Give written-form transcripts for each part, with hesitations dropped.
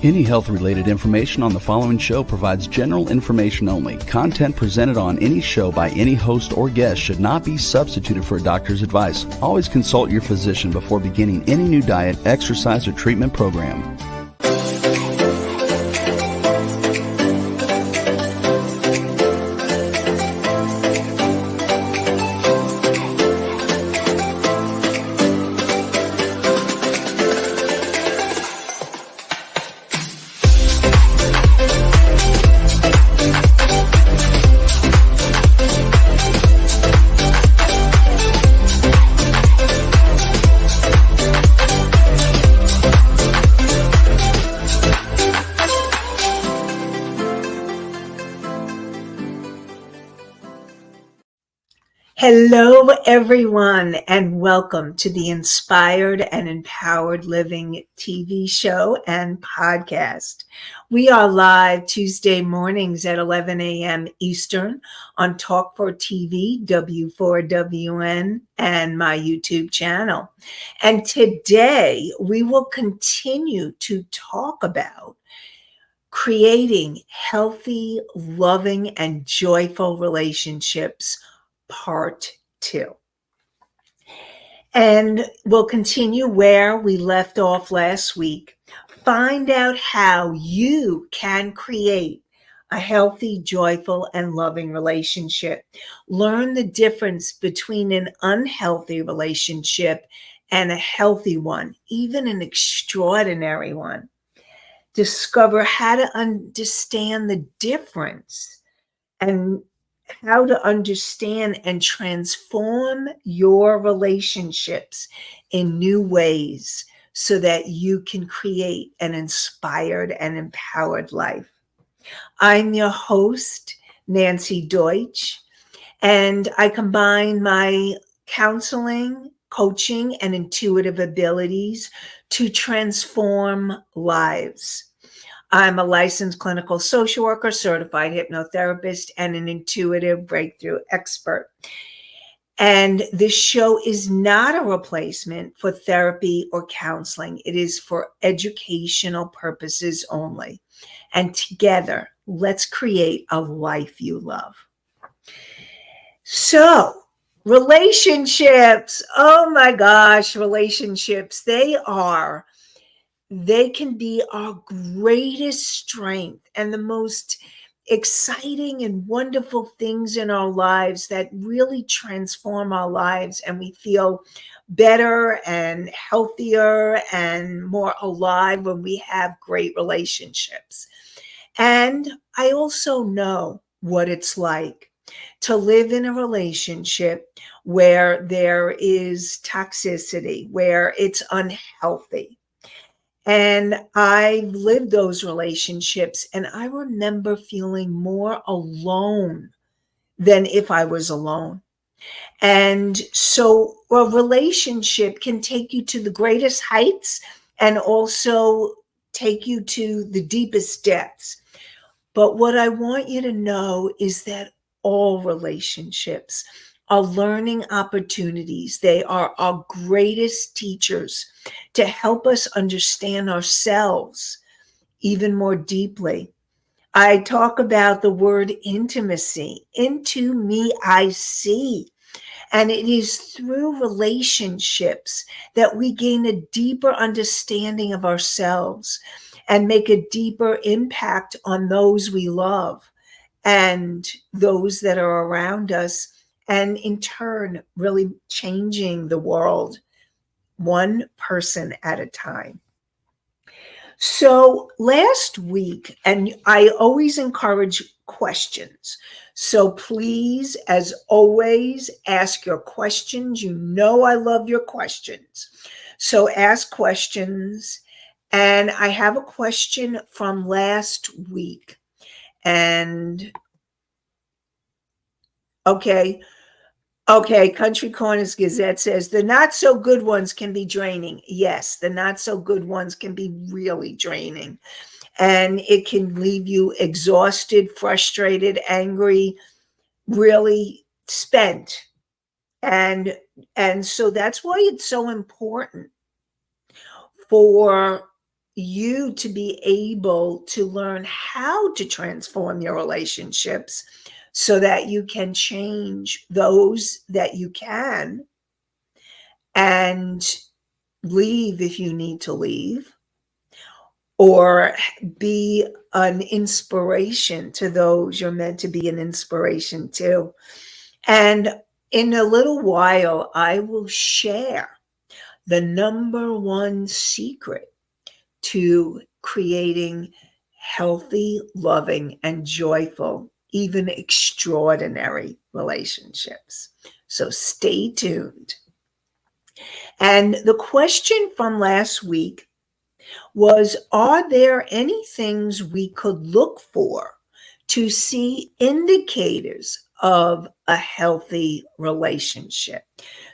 Any health-related information on the following show provides general information only. Content presented on any show by any host or guest should not be substituted for a doctor's advice. Always consult your physician before beginning any new diet, exercise, or treatment program. Hello, everyone, and welcome to the Inspired and Empowered Living TV show and podcast. We are live Tuesday mornings at 11 a.m. Eastern on Talk4TV, W4WN, and my YouTube channel. And today we will continue to talk about creating healthy, loving, and joyful relationships, Part 2. And we'll continue where we left off last week. Find out how you can create a healthy, joyful, and loving relationship. Learn the difference between an unhealthy relationship and a healthy one, even an extraordinary one. Discover how to understand the difference and how to understand and transform your relationships in new ways so that you can create an inspired and empowered life. I'm your host, Nanci Deutsch, and I combine my counseling, coaching, and intuitive abilities to transform lives. I'm a licensed clinical social worker, certified hypnotherapist, and an intuitive breakthrough expert. And this show is not a replacement for therapy or counseling. It is for educational purposes only. And together, let's create a life you love. So, relationships. Oh my gosh, relationships. They can be our greatest strength and the most exciting and wonderful things in our lives that really transform our lives, and we feel better and healthier and more alive when we have great relationships. And I also know what it's like to live in a relationship where there is toxicity, where it's unhealthy. And I lived those relationships, and I remember feeling more alone than if I was alone. And so a relationship can take you to the greatest heights and also take you to the deepest depths. But what I want you to know is that all relationships are learning opportunities. They are our greatest teachers to help us understand ourselves even more deeply. I talk about the word intimacy. Into me I see. And it is through relationships that we gain a deeper understanding of ourselves and make a deeper impact on those we love and those that are around us, and in turn, really changing the world one person at a time. So last week, and I always encourage questions. So please, as always, ask your questions. You know I love your questions. So ask questions. And I have a question from last week. And okay, Country Corners Gazette says the not so good ones can be draining. Yes, the not so good ones can be really draining. And it can leave you exhausted, frustrated, angry, really spent. And so that's why it's so important for you to be able to learn how to transform your relationships so that you can change those that you can and leave if you need to leave, or be an inspiration to those you're meant to be an inspiration to. And in a little while, I will share the number one secret to creating healthy, loving, and joyful, even extraordinary relationships. So stay tuned. And the question from last week was, are there any things we could look for to see indicators of a healthy relationship?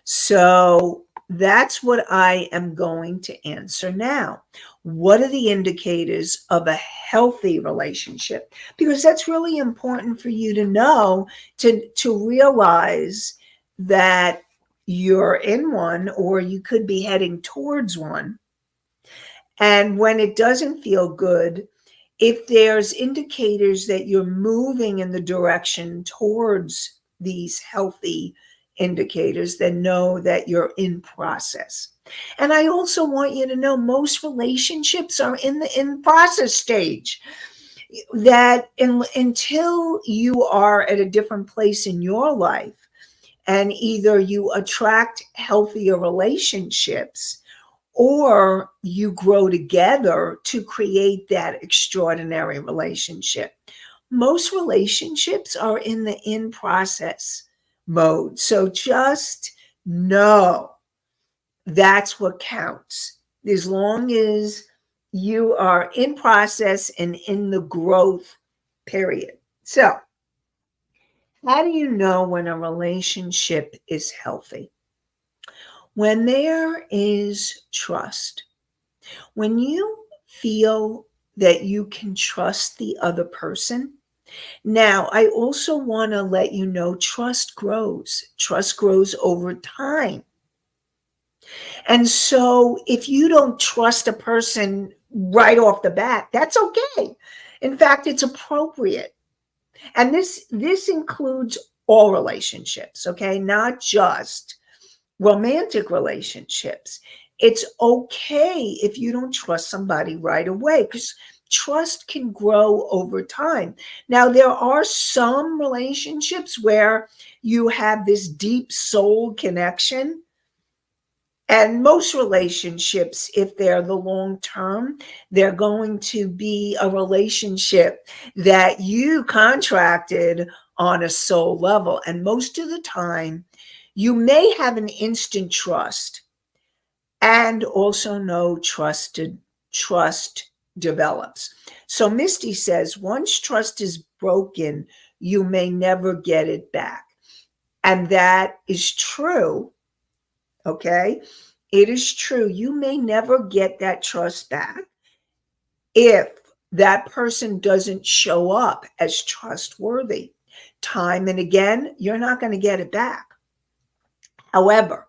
So that's what I am going to answer now. What are the indicators of a healthy relationship? Because that's really important for you to know, to realize that you're in one, or you could be heading towards one. And when it doesn't feel good, if there's indicators that you're moving in the direction towards these healthy indicators, then know that you're in process. And I also want you to know most relationships are in the in process stage. That until you are at a different place in your life, and either you attract healthier relationships or you grow together to create that extraordinary relationship. Most relationships are in the in process mode. So just know that's what counts. As long as you are in process and in the growth period. So, how do you know when a relationship is healthy? When there is trust. When you feel that you can trust the other person. Now, I also want to let you know trust grows. Trust grows over time. And so if you don't trust a person right off the bat, that's okay. In fact, it's appropriate. And this includes all relationships, okay? Not just romantic relationships. It's okay if you don't trust somebody right away, because trust can grow over time. Now, there are some relationships where you have this deep soul connection. And most relationships, if they're the long term, they're going to be a relationship that you contracted on a soul level. And most of the time, you may have an instant trust and also no trust develops. So Misty says, once trust is broken, you may never get it back. And that is true. Okay. It is true. You may never get that trust back if that person doesn't show up as trustworthy. Time and again, you're not going to get it back. However,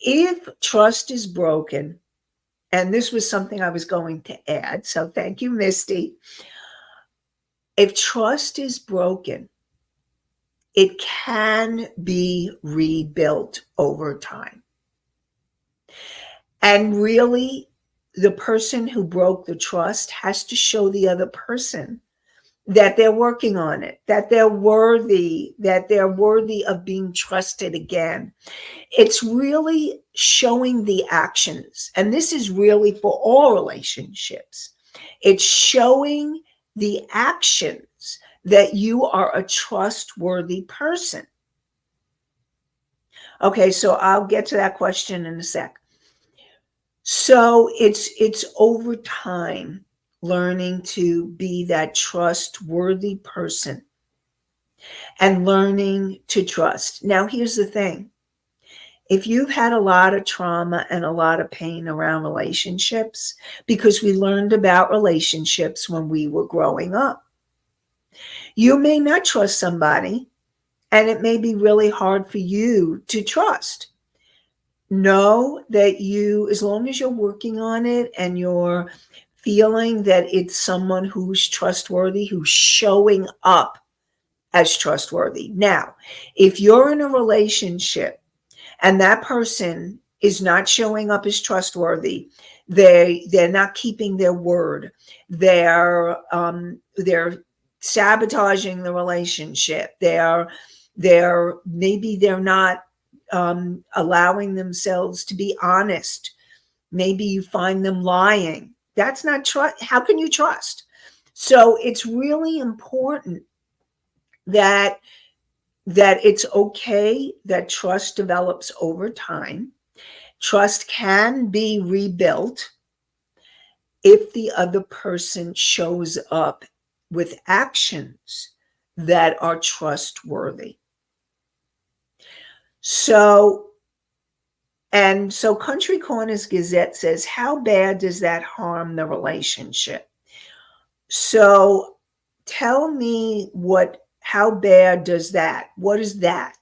if trust is broken, and this was something I was going to add, so thank you, Misty. If trust is broken, it can be rebuilt over time. And really, the person who broke the trust has to show the other person that they're working on it, that they're worthy of being trusted again. It's really showing the actions. And this is really for all relationships. It's showing the actions that you are a trustworthy person. Okay, so I'll get to that question in a sec. So it's over time learning to be that trustworthy person and learning to trust. Now, here's the thing. If you've had a lot of trauma and a lot of pain around relationships, because we learned about relationships when we were growing up, you may not trust somebody, and it may be really hard for you to trust. know that you, as long as you're working on it and you're feeling that it's someone who's trustworthy, who's showing up as trustworthy. Now, if you're in a relationship and that person is not showing up as trustworthy, they're not keeping their word, they're sabotaging the relationship, they're not allowing themselves to be honest. Maybe you find them lying. That's not trust. How can you trust? So it's really important that it's okay that trust develops over time. Trust can be rebuilt if the other person shows up with actions that are trustworthy. So Country Corners Gazette says, how bad does that harm the relationship? So tell me how bad does that? What is that?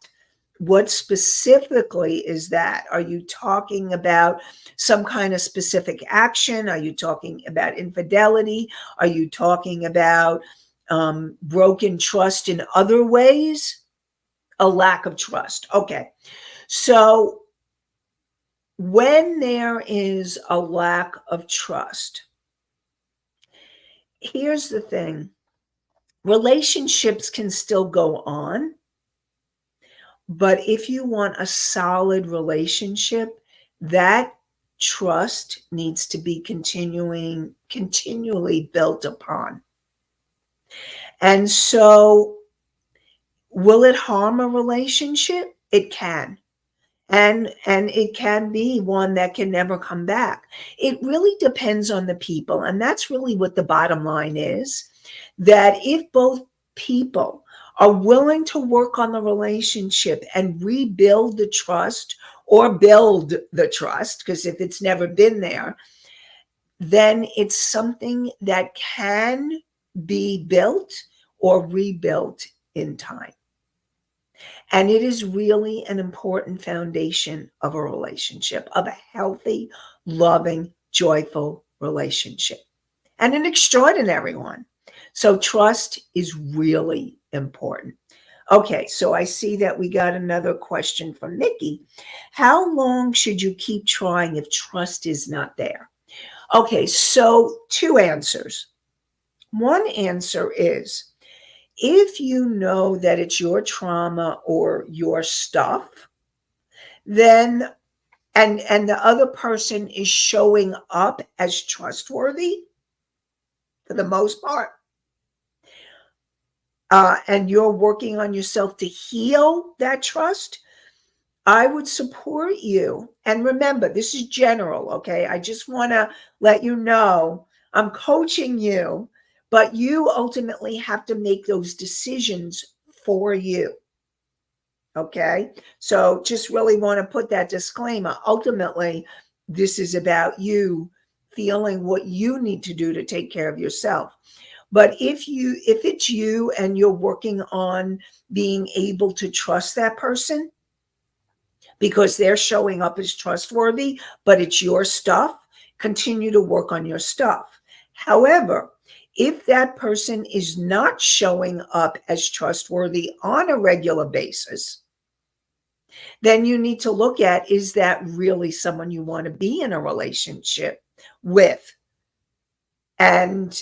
What specifically is that? Are you talking about some kind of specific action? Are you talking about infidelity? Are you talking about broken trust in other ways? A lack of trust. Okay. So when there is a lack of trust, here's the thing. Relationships can still go on, but if you want a solid relationship, that trust needs to be continually built upon. And so, will it harm a relationship? It can. And it can be one that can never come back. It really depends on the people. And that's really what the bottom line is, that if both people are willing to work on the relationship and rebuild the trust or build the trust, because if it's never been there, then it's something that can be built or rebuilt in time. And it is really an important foundation of a relationship, of a healthy, loving, joyful relationship, and an extraordinary one. So trust is really important. Okay, so I see that we got another question from Nikki. How long should you keep trying if trust is not there? Okay, so two answers. One answer is, if you know that it's your trauma or your stuff, then and the other person is showing up as trustworthy for the most part, and you're working on yourself to heal that trust, I would support you. And remember, this is general, okay? I just want to let you know I'm coaching you, but you ultimately have to make those decisions for you. Okay. So just really want to put that disclaimer. Ultimately, this is about you feeling what you need to do to take care of yourself. But if it's you and you're working on being able to trust that person because they're showing up as trustworthy, but it's your stuff, continue to work on your stuff. However, if that person is not showing up as trustworthy on a regular basis, then you need to look at, is that really someone you want to be in a relationship with? And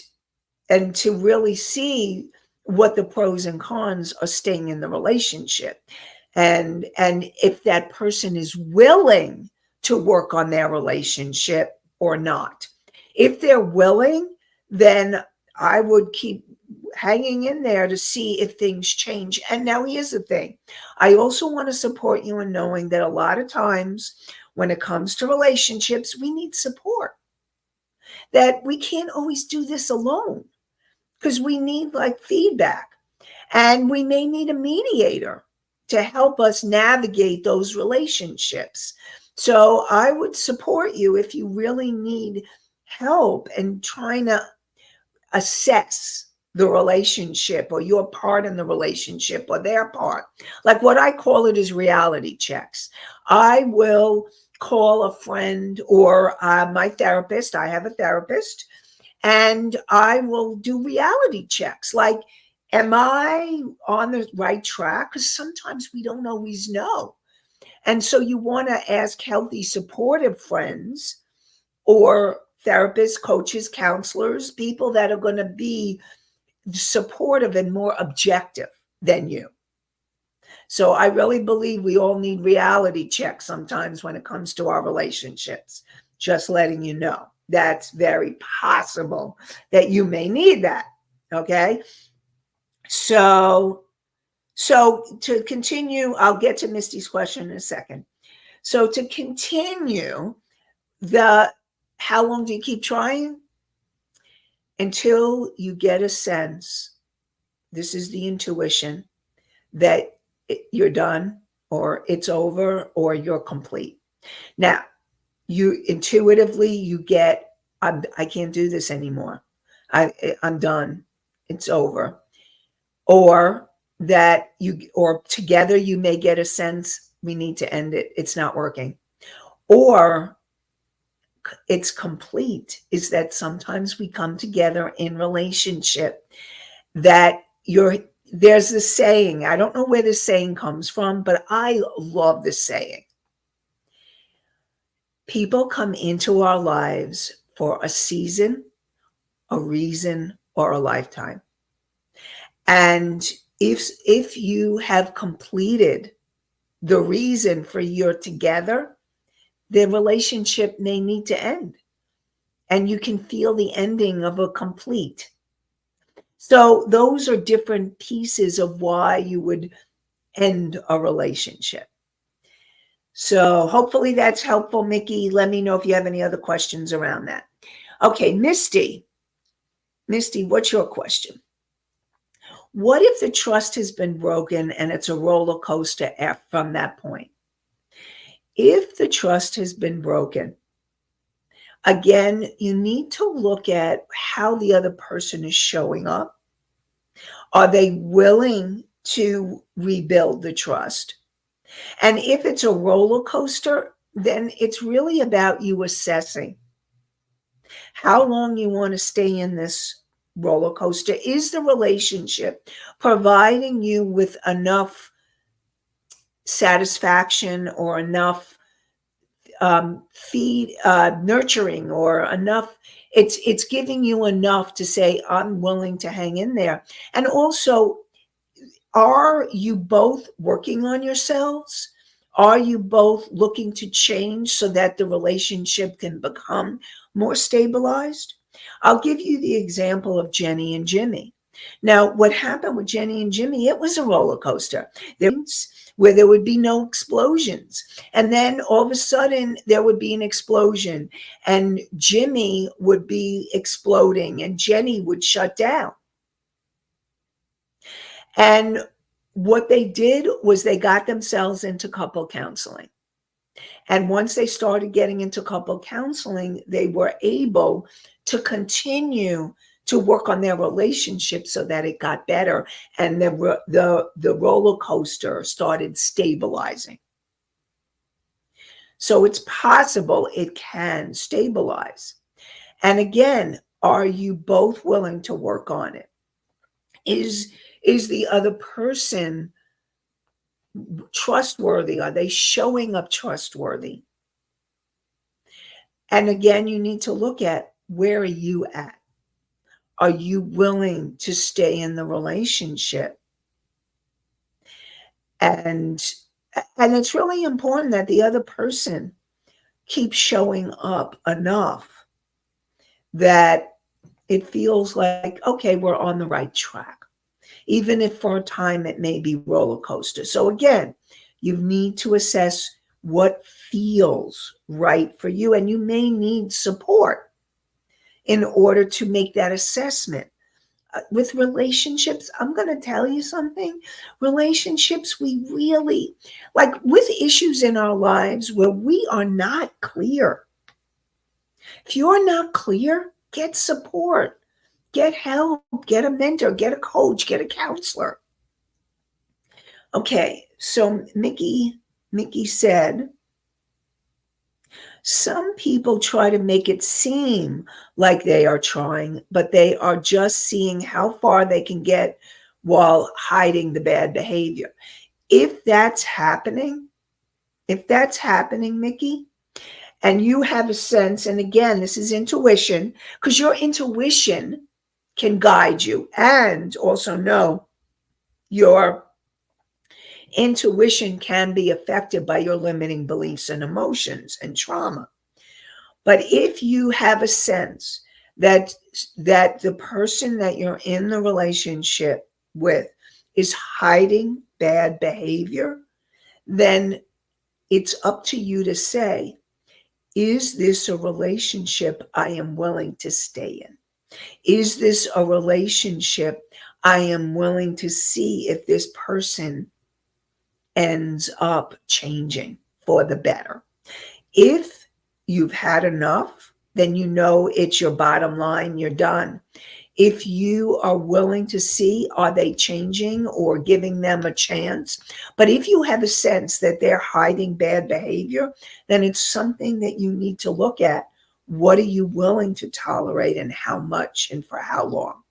to really see what the pros and cons are staying in the relationship. And if that person is willing to work on their relationship or not. If they're willing, then I would keep hanging in there to see if things change. And now here's the thing. I also want to support you in knowing that a lot of times when it comes to relationships, we need support. That we can't always do this alone because we need like feedback, and we may need a mediator to help us navigate those relationships. So I would support you if you really need help in trying to assess the relationship or your part in the relationship or their part. Like what I call it is reality checks. I will call a friend or my therapist. I have a therapist, and I will do reality checks. Like, am I on the right track? Because sometimes we don't always know. And so you want to ask healthy, supportive friends or therapists, coaches, counselors, people that are going to be supportive and more objective than you. So I really believe we all need reality checks sometimes when it comes to our relationships. Just letting you know that's very possible that you may need that. Okay. So to continue, I'll get to Misty's question in a second. So to continue, how long do you keep trying? Until you get a sense, this is the intuition, that you're done or it's over or you're complete. Now, you intuitively you get, I can't do this anymore. I'm done. It's over. Or or together you may get a sense, we need to end it. It's not working. Or it's complete, is that sometimes we come together in relationship that there's this saying, I don't know where this saying comes from, but I love this saying. People come into our lives for a season, a reason, or a lifetime. And if you have completed the reason for you're together, the relationship may need to end. And you can feel the ending of a complete. So those are different pieces of why you would end a relationship. So hopefully that's helpful, Mickey. Let me know if you have any other questions around that. Okay, Misty. Misty, what's your question? What if the trust has been broken and it's a roller coaster from that point? If the trust has been broken, again, you need to look at how the other person is showing up. Are they willing to rebuild the trust? And if it's a roller coaster, then it's really about you assessing how long you want to stay in this roller coaster. Is the relationship providing you with enough satisfaction or enough nurturing, or enough, it's giving you enough to say, I'm willing to hang in there? And also, are you both working on yourselves? Are you both looking to change so that the relationship can become more stabilized? I'll give you the example of Jenny and Jimmy. Now, what happened with Jenny and Jimmy, it was a roller coaster. Where there would be no explosions. And then all of a sudden there would be an explosion and Jimmy would be exploding and Jenny would shut down. And what they did was they got themselves into couple counseling. And once they started getting into couple counseling, they were able to continue to work on their relationship so that it got better. And the roller coaster started stabilizing. So it's possible it can stabilize. And again, are you both willing to work on it? Is the other person trustworthy? Are they showing up trustworthy? And again, you need to look at, where are you at? Are you willing to stay in the relationship? And it's really important that the other person keeps showing up enough that it feels like, okay, we're on the right track, even if for a time it may be roller coaster. So again, you need to assess what feels right for you, and you may need support in order to make that assessment. With relationships, I'm going to tell you something. Relationships, we really, like with issues in our lives where we are not clear. If you're not clear, get support, get help, get a mentor, get a coach, get a counselor. Okay, so Mickey said, Some people try to make it seem like they are trying, but they are just seeing how far they can get while hiding the bad behavior. If that's happening, Mickey, and you have a sense, and again, this is intuition, because your intuition can guide you, and also know your intuition can be affected by your limiting beliefs and emotions and trauma. But if you have a sense that the person that you're in the relationship with is hiding bad behavior, then it's up to you to say, is this a relationship I am willing to stay in? Is this a relationship I am willing to see if this person ends up changing for the better? If you've had enough, then you know it's your bottom line, you're done. If you are willing to see, are they changing or giving them a chance? But if you have a sense that they're hiding bad behavior, then it's something that you need to look at. What are you willing to tolerate and how much and for how long?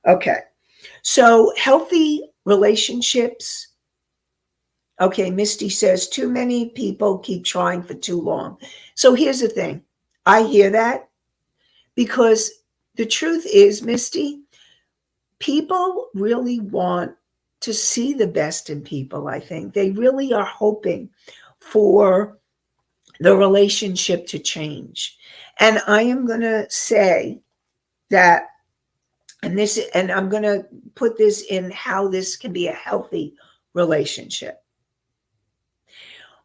Okay, so healthy relationships. Okay, Misty says too many people keep trying for too long. So here's the thing. I hear that because the truth is, Misty, people really want to see the best in people, I think. They really are hoping for the relationship to change. And I am going to say that, and I'm going to put this in how this can be a healthy relationship.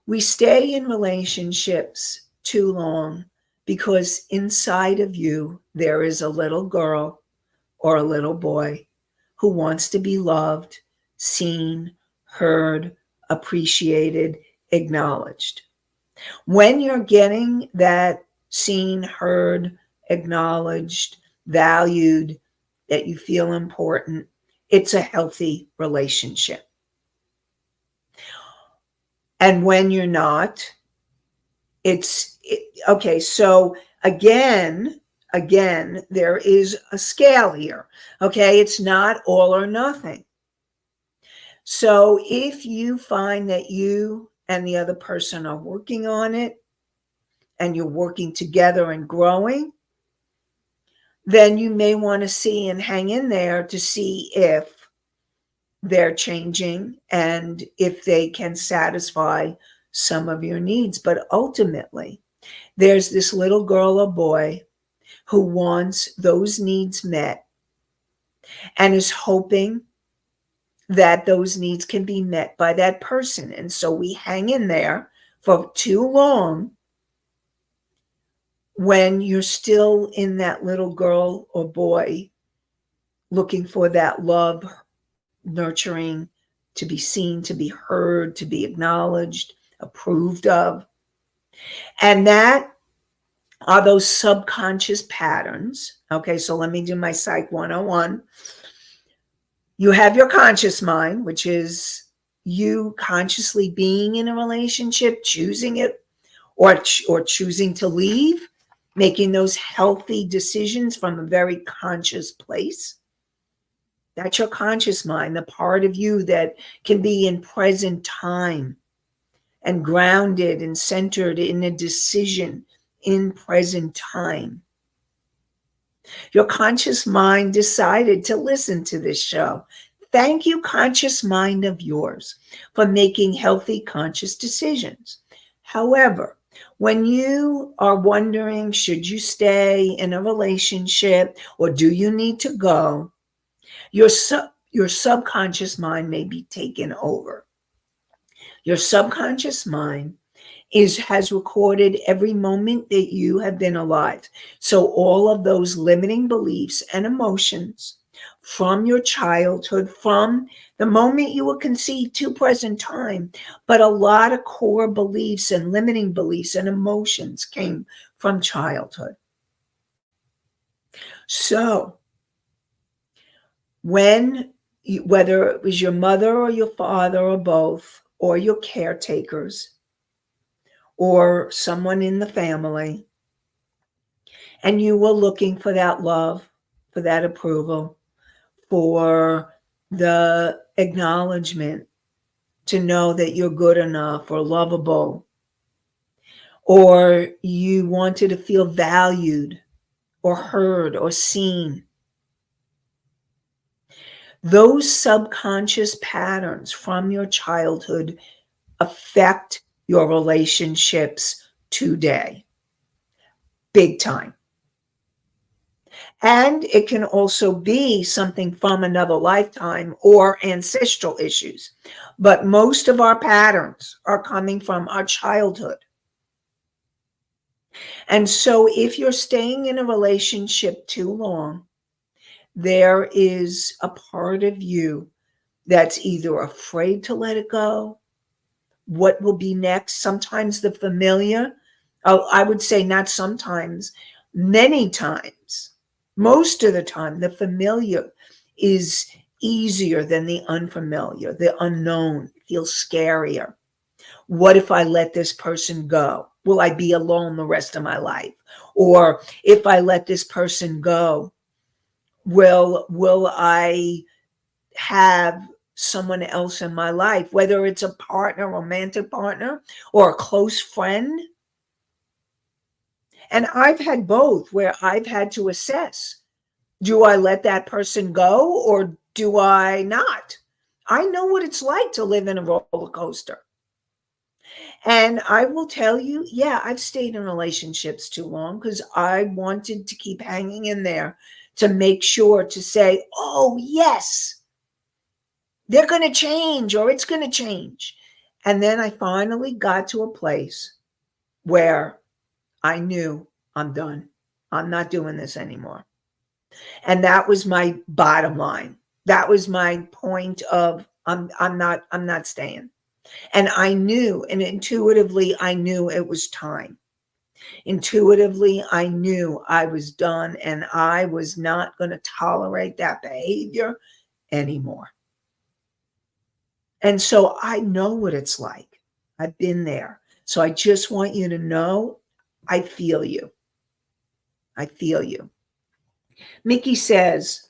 We stay in relationships too long because inside of you, there is a little girl or a little boy who wants to be loved, seen, heard, appreciated, acknowledged. When you're getting that seen, heard, acknowledged, valued, that you feel important, it's a healthy relationship. And when you're not, okay. So again, there is a scale here. Okay. It's not all or nothing. So if you find that you and the other person are working on it and you're working together and growing, then you may want to see and hang in there to see if they're changing and if they can satisfy some of your needs. But ultimately, there's this little girl or boy who wants those needs met and is hoping that those needs can be met by that person. And so we hang in there for too long when you're still in that little girl or boy looking for that love, nurturing, to be seen, to be heard, to be acknowledged, approved of. And that are those subconscious patterns. Okay, so let me do my Psych 101. You have your conscious mind, which is you consciously being in a relationship, choosing it, or choosing to leave, making those healthy decisions from a very conscious place. That's your conscious mind, the part of you that can be in present time and grounded and centered in a decision in present time. Your conscious mind decided to listen to this show. Thank you, conscious mind of yours, for making healthy, conscious decisions. However, when you are wondering, should you stay in a relationship or do you need to go, your subconscious mind may be taken over. Your subconscious mind has recorded every moment that you have been alive. So all of those limiting beliefs and emotions from your childhood, from the moment you were conceived to present time, but a lot of core beliefs and limiting beliefs and emotions came from childhood. So whether it was your mother or your father or both, or your caretakers, or someone in the family, and you were looking for that love, for that approval, for the acknowledgement to know that you're good enough or lovable, or you wanted to feel valued or heard or seen. Those subconscious patterns from your childhood affect your relationships today, big time. And it can also be something from another lifetime or ancestral issues. But most of our patterns are coming from our childhood. And so if you're staying in a relationship too long, there is a part of you that's either afraid to let it go, what will be next. Sometimes the familiar, I would say not sometimes, many times, most of the time, the familiar is easier than the unfamiliar. The unknown feels scarier. What if I let this person go? Will I be alone the rest of my life? Or if I let this person go, will I have someone else in my life, whether it's a partner, romantic partner, or a close friend? And I've had both, where I've had to assess, do I let that person go or do I not? I know what it's like to live in a roller coaster. And I will tell you, yeah, I've stayed in relationships too long because I wanted to keep hanging in there to make sure to say, oh, yes, they're going to change or it's going to change. And then I finally got to a place where I knew I'm done. I'm not doing this anymore. And that was my bottom line. That was my point of I'm not staying. And I knew, and intuitively I knew it was time. Intuitively I knew I was done and I was not going to tolerate that behavior anymore. And so I know what it's like. I've been there. So I just want you to know I feel you. I feel you. Mickey says,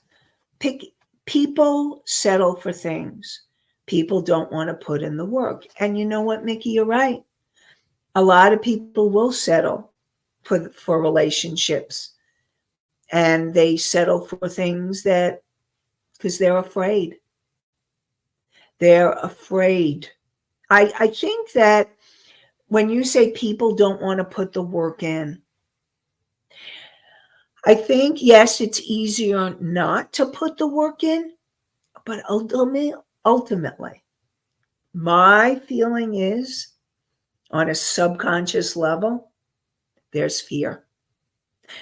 pick, people settle for things. People don't want to put in the work. And you know what, Mickey, you're right. A lot of people will settle for relationships. And they settle for things that, because they're afraid. They're afraid. I think that when you say people don't want to put the work in, I think, yes, it's easier not to put the work in, but ultimately, my feeling is on a subconscious level, there's fear.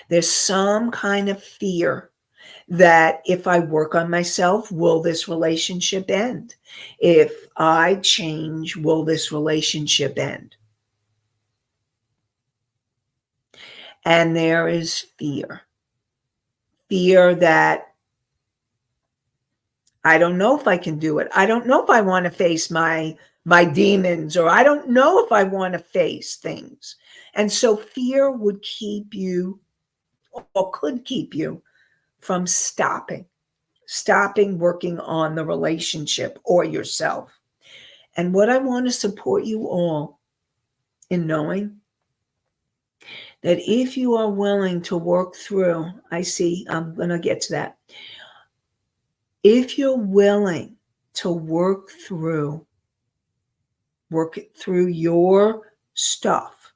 There's some kind of fear that if I work on myself, will this relationship end? If I change, will this relationship end? And there is fear. Fear that I don't know if I can do it. I don't know if I want to face my demons, or I don't know if I want to face things. And so fear would keep you, or could keep you, from stopping working on the relationship or yourself. And what I want to support you all in knowing that if you are willing to work through, I see, I'm going to get to that. If you're willing to work through your stuff,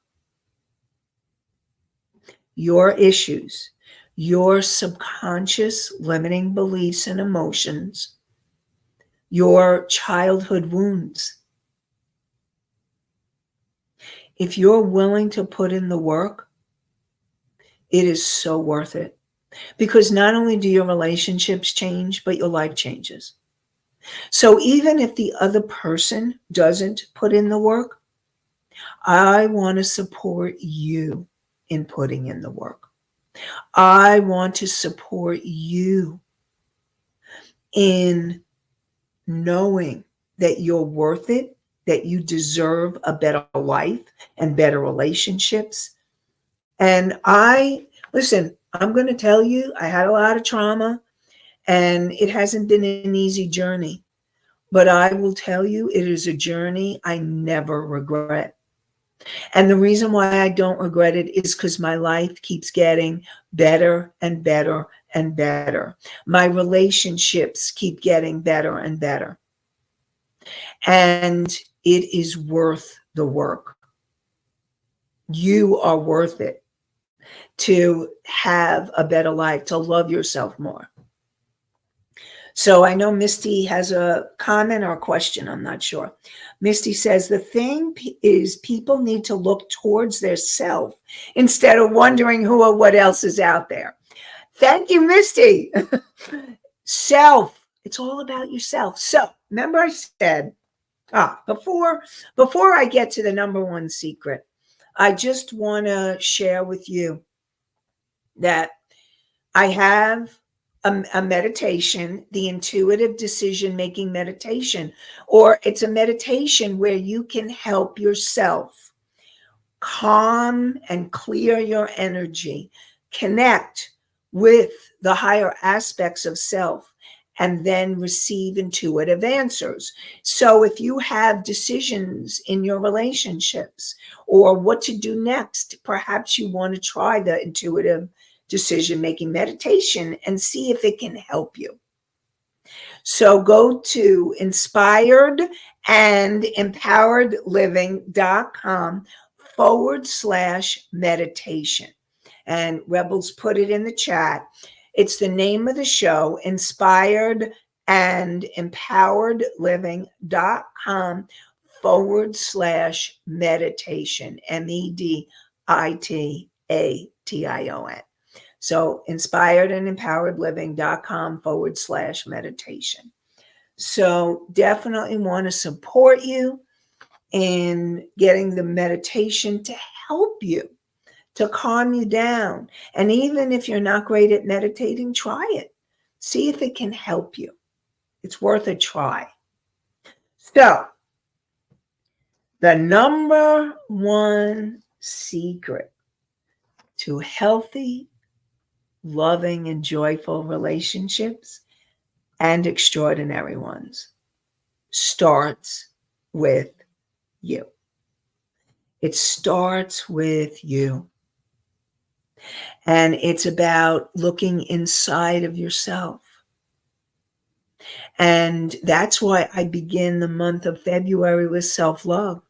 your issues, your subconscious limiting beliefs and emotions, your childhood wounds. If you're willing to put in the work, it is so worth it. Because not only do your relationships change, but your life changes. So even if the other person doesn't put in the work, I want to support you in putting in the work. I want to support you in knowing that you're worth it that you deserve a better life and better relationships. And listen, I'm going to tell you, I had a lot of trauma and it hasn't been an easy journey. But I will tell you, it is a journey I never regret. And the reason why I don't regret it is because my life keeps getting better and better and better. My relationships keep getting better and better. And it is worth the work. You are worth it to have a better life, to love yourself more. So I know Misty has a comment or a question. I'm not sure. Misty says, the thing is people need to look towards their self instead of wondering who or what else is out there. Thank you, Misty. Self. It's all about yourself. So remember I said, before I get to the number one secret, I just want to share with you that I have a meditation, the intuitive decision making meditation, or it's a meditation where you can help yourself calm and clear your energy, connect with the higher aspects of self, and then receive intuitive answers. So if you have decisions in your relationships or what to do next, perhaps you want to try the intuitive decision-making meditation and see if it can help you. So go to inspiredandempoweredliving.com/meditation. And Rebels put it in the chat. It's the name of the show, inspiredandempoweredliving.com/meditation, meditation. So inspiredandempoweredliving.com/meditation. So definitely want to support you in getting the meditation to help you, to calm you down. And even if you're not great at meditating, try it. See if it can help you. It's worth a try. So the number one secret to healthy, loving, and joyful relationships, and extraordinary ones, starts with you. It starts with you. And it's about looking inside of yourself. And that's why I begin the month of February with self-love.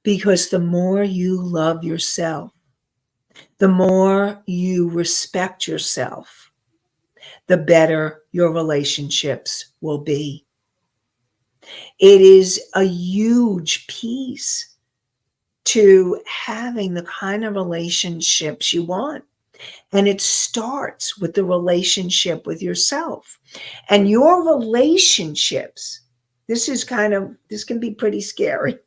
Because the more you love yourself, the more you respect yourself, the better your relationships will be. It is a huge piece to having the kind of relationships you want. And it starts with the relationship with yourself. And your relationships, this can be pretty scary.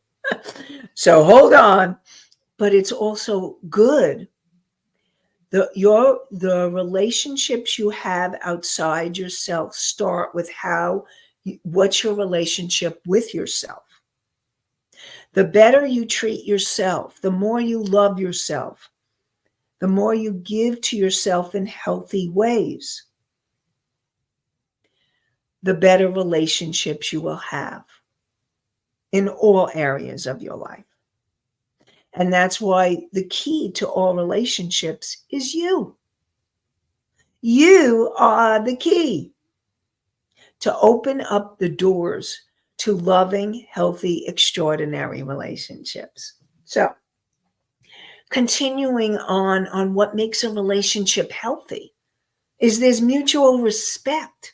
So hold on, but it's also good. The relationships you have outside yourself start with what's your relationship with yourself. The better you treat yourself, the more you love yourself, the more you give to yourself in healthy ways, the better relationships you will have in all areas of your life. And that's why the key to all relationships is you. You are the key to open up the doors to loving, healthy, extraordinary relationships. So, continuing on what makes a relationship healthy is there's mutual respect.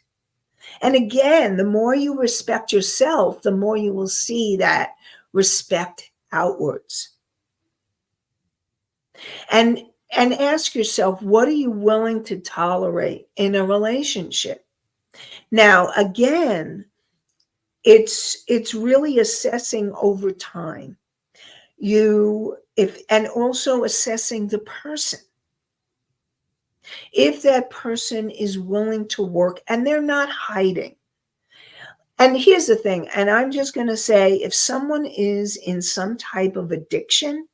And again, the more you respect yourself, the more you will see that respect outwards. And ask yourself, what are you willing to tolerate in a relationship? Now, again, it's really assessing over time. And also assessing the person. If that person is willing to work and they're not hiding. And here's the thing, and I'm just going to say, if someone is in some type of addiction,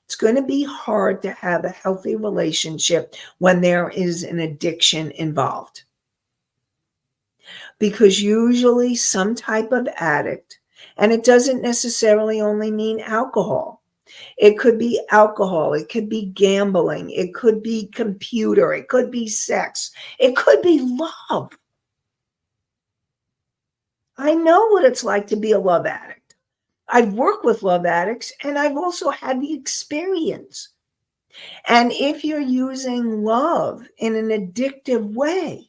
it's going to be hard to have a healthy relationship when there is an addiction involved. Because usually some type of addict, and it doesn't necessarily only mean alcohol. It could be alcohol, it could be gambling, it could be computer, it could be sex, it could be love. I know what it's like to be a love addict. I've worked with love addicts, and I've also had the experience. And if you're using love in an addictive way,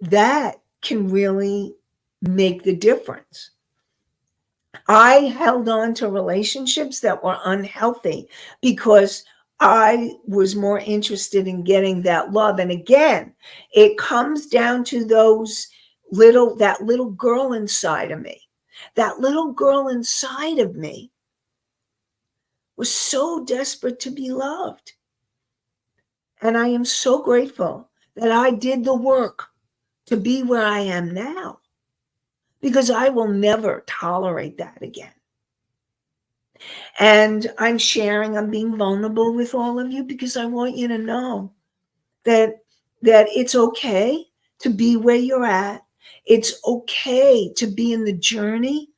that can really make the difference. I held on to relationships that were unhealthy because I was more interested in getting that love. And again, it comes down to that little girl inside of me. That little girl inside of me was so desperate to be loved. And I am so grateful that I did the work to be where I am now, because I will never tolerate that again. And I'm being vulnerable with all of you because I want you to know that it's okay to be where you're at. It's okay to be in the journey.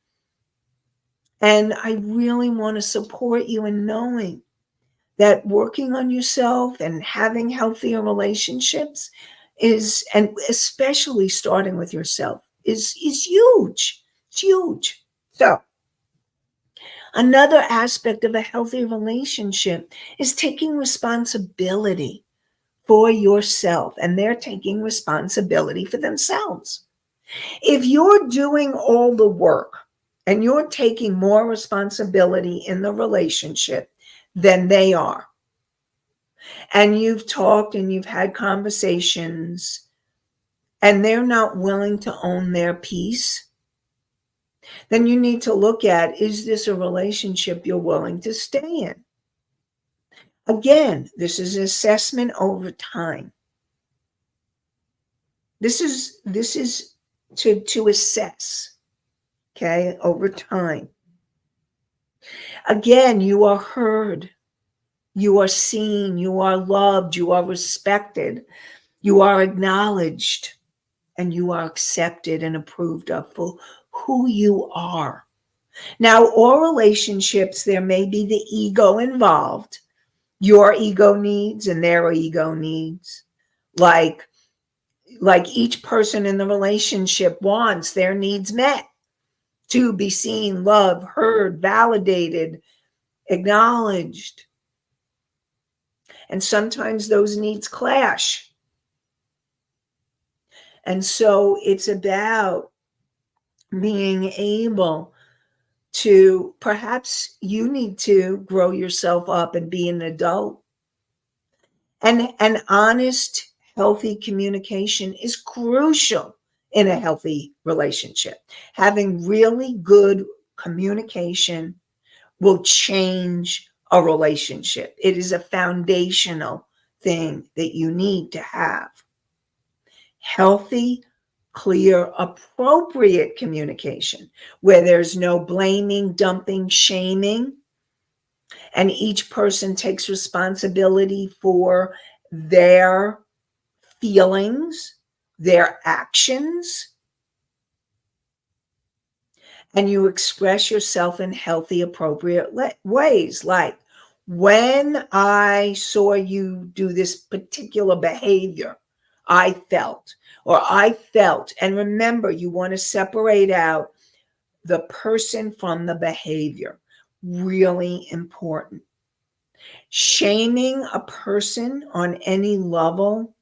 And I really want to support you in knowing that working on yourself and having healthier relationships and especially starting with yourself, is huge. It's huge. So another aspect of a healthy relationship is taking responsibility for yourself, and they're taking responsibility for themselves. If you're doing all the work and you're taking more responsibility in the relationship than they are, and you've talked and you've had conversations, and they're not willing to own their piece, then you need to look at, is this a relationship you're willing to stay in? Again, this is assessment over time. This is to assess, okay, over time. Again, you are heard, you are seen, you are loved, you are respected, you are acknowledged, and you are accepted and approved of for who you are. Now, all relationships, there may be the ego involved, your ego needs and their ego needs. Like each person in the relationship wants their needs met, to be seen, loved, heard, validated, acknowledged. And sometimes those needs clash. And so it's about being able to, perhaps you need to grow yourself up and be an adult. And an honest, healthy communication is crucial in a healthy relationship. Having really good communication will change a relationship. It is a foundational thing that you need to have. Healthy, clear, appropriate communication where there's no blaming, dumping, shaming, and each person takes responsibility for their feelings, their actions, and you express yourself in healthy, appropriate ways. Like, when I saw you do this particular behavior, I felt, and remember, you want to separate out the person from the behavior. Really important. Shaming a person on any level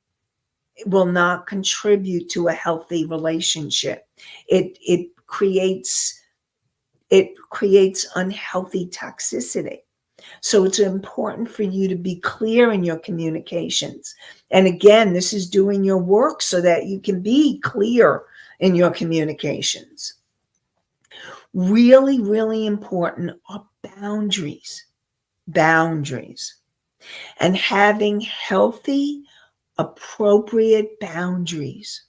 will not contribute to a healthy relationship. It creates unhealthy toxicity. So it's important for you to be clear in your communications. And again, this is doing your work so that you can be clear in your communications. Really, really important are boundaries. Boundaries. And having healthy, appropriate boundaries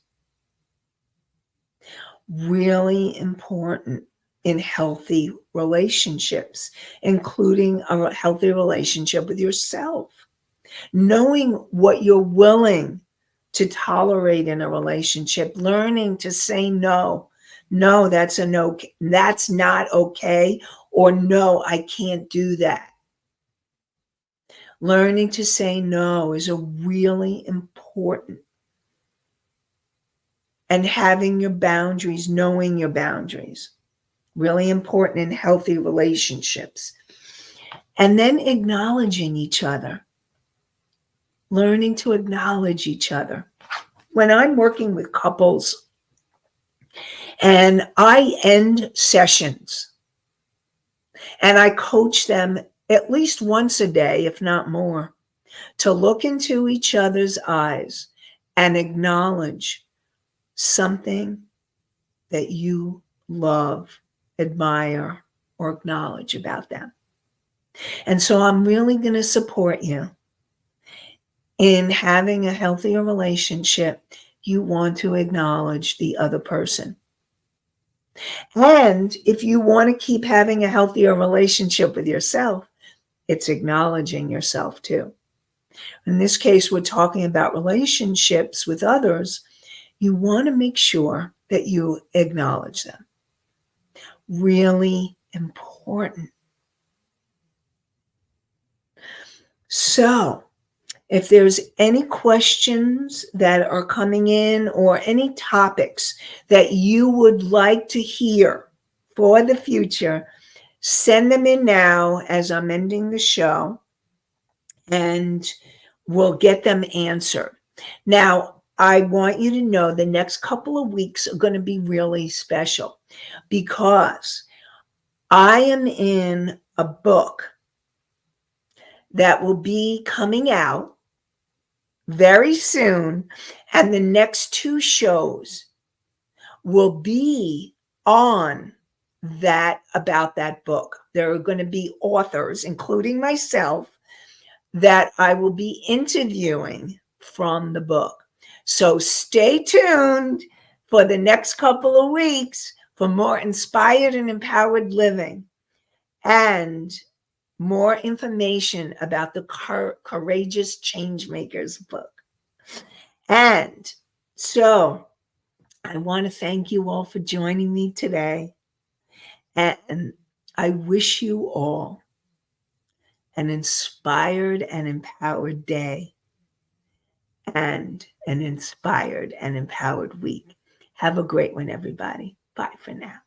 Really important in healthy relationships, including a healthy relationship with yourself. Knowing what you're willing to tolerate in a relationship, learning to say no. No, that's a no, that's not okay, or no, I can't do that. Learning to say no is a really important. And having your boundaries, knowing your boundaries, really important in healthy relationships. And then acknowledging each other, learning to acknowledge each other. When I'm working with couples and I end sessions and I coach them at least once a day, if not more, to look into each other's eyes and acknowledge something that you love, admire, or acknowledge about them. And so I'm really going to support you in having a healthier relationship. You want to acknowledge the other person. And if you want to keep having a healthier relationship with yourself, it's acknowledging yourself too. In this case, we're talking about relationships with others. You want to make sure that you acknowledge them. Really important. So, if there's any questions that are coming in or any topics that you would like to hear for the future, send them in now as I'm ending the show, and we'll get them answered. Now, I want you to know the next couple of weeks are going to be really special because I am in a book that will be coming out very soon, and the next two shows will be on that, about that book. There are going to be authors, including myself, that I will be interviewing from the book. So stay tuned for the next couple of weeks for more inspired and empowered living and more information about the Courageous Changemakers book. And so I want to thank you all for joining me today. And I wish you all an inspired and empowered day and an inspired and empowered week. Have a great one, everybody. Bye for now.